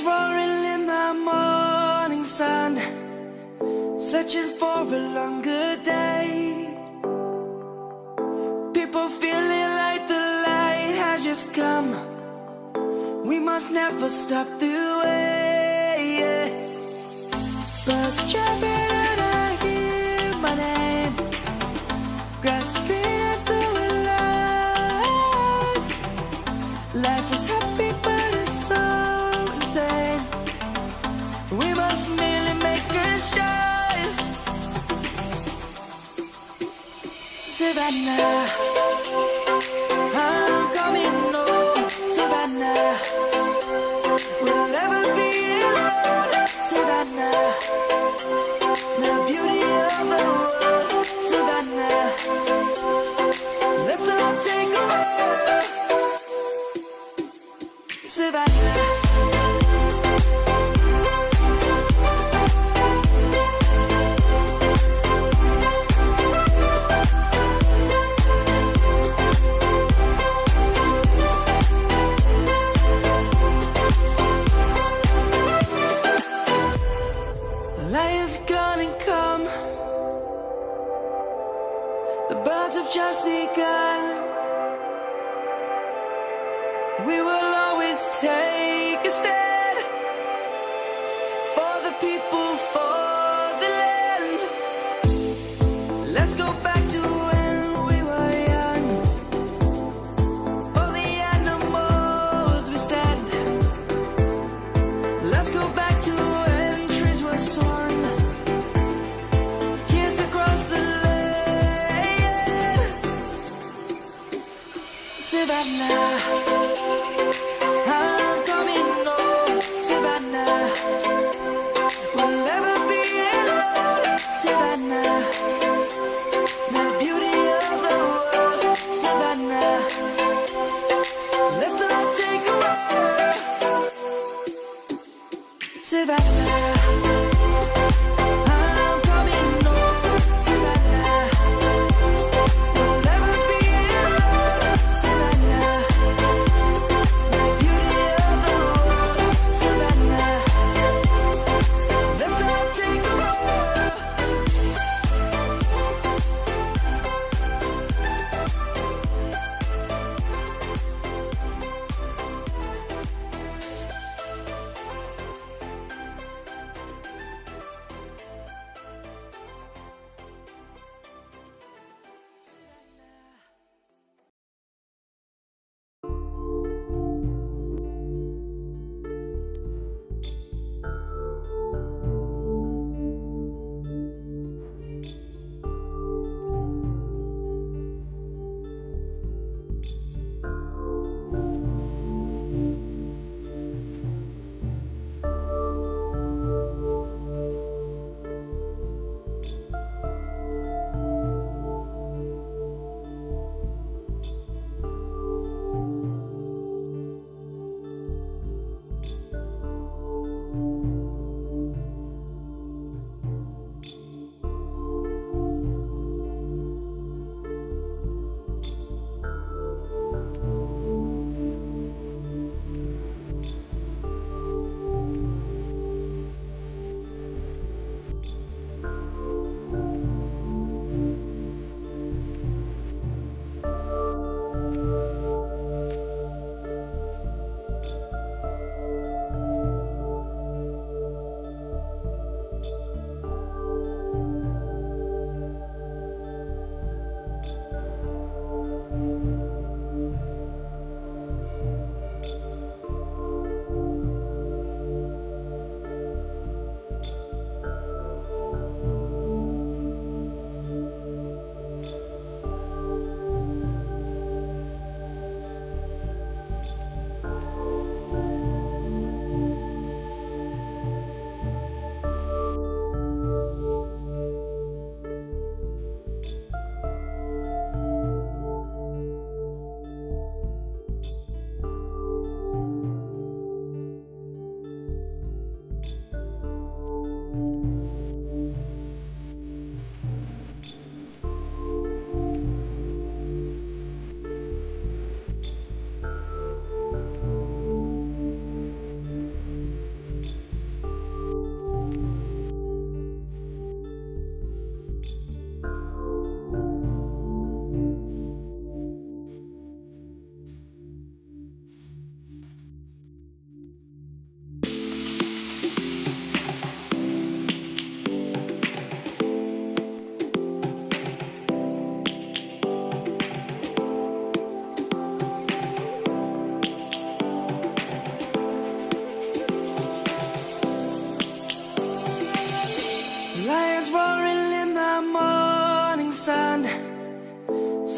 roaring in the morning sun, searching for a longer day. People feeling like the light has just come. We must never stop the way, yeah. Birds chirping and I hear my name, grasping into a life. Life is happy but it's so insane. We must merely make a start. Savannah, I'm coming home. Savannah, we'll never be alone. Savannah, the beauty of the world. Savannah, let's all take a ride. Savannah. Gonna come. The birds have just begun. We will always take a stand for the people, for the land. Let's go back to when we were young. For the animals we stand. Let's go back to when trees were swung. Savannah, I'm coming home. Savannah, we'll never be alone. Savannah, the beauty of the world. Savannah, let's all take a ride. Savannah.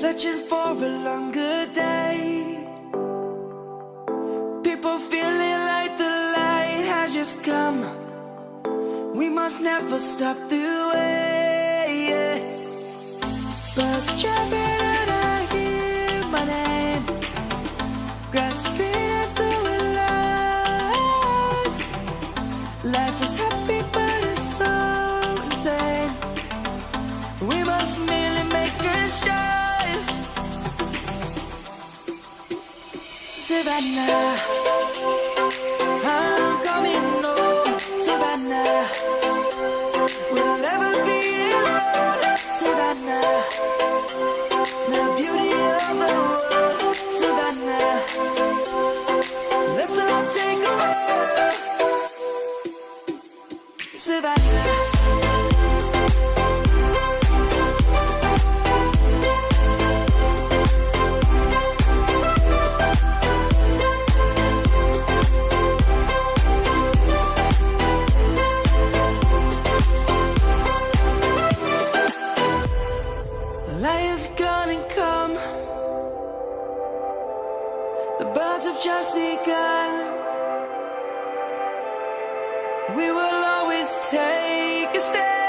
searching for a longer day. People feeling like the light has just come. We must never stop the way. Birds chirping and I hear my name, grasping into a life. Life is happy but it's so insane. We must merely make a start. Savannah, I'm coming home. Savannah, we'll never be alone. Savannah, the beauty of the world. Savannah, let's all take a walk. Savannah. Lion's gonna come. The birds have just begun. We will always take a stand.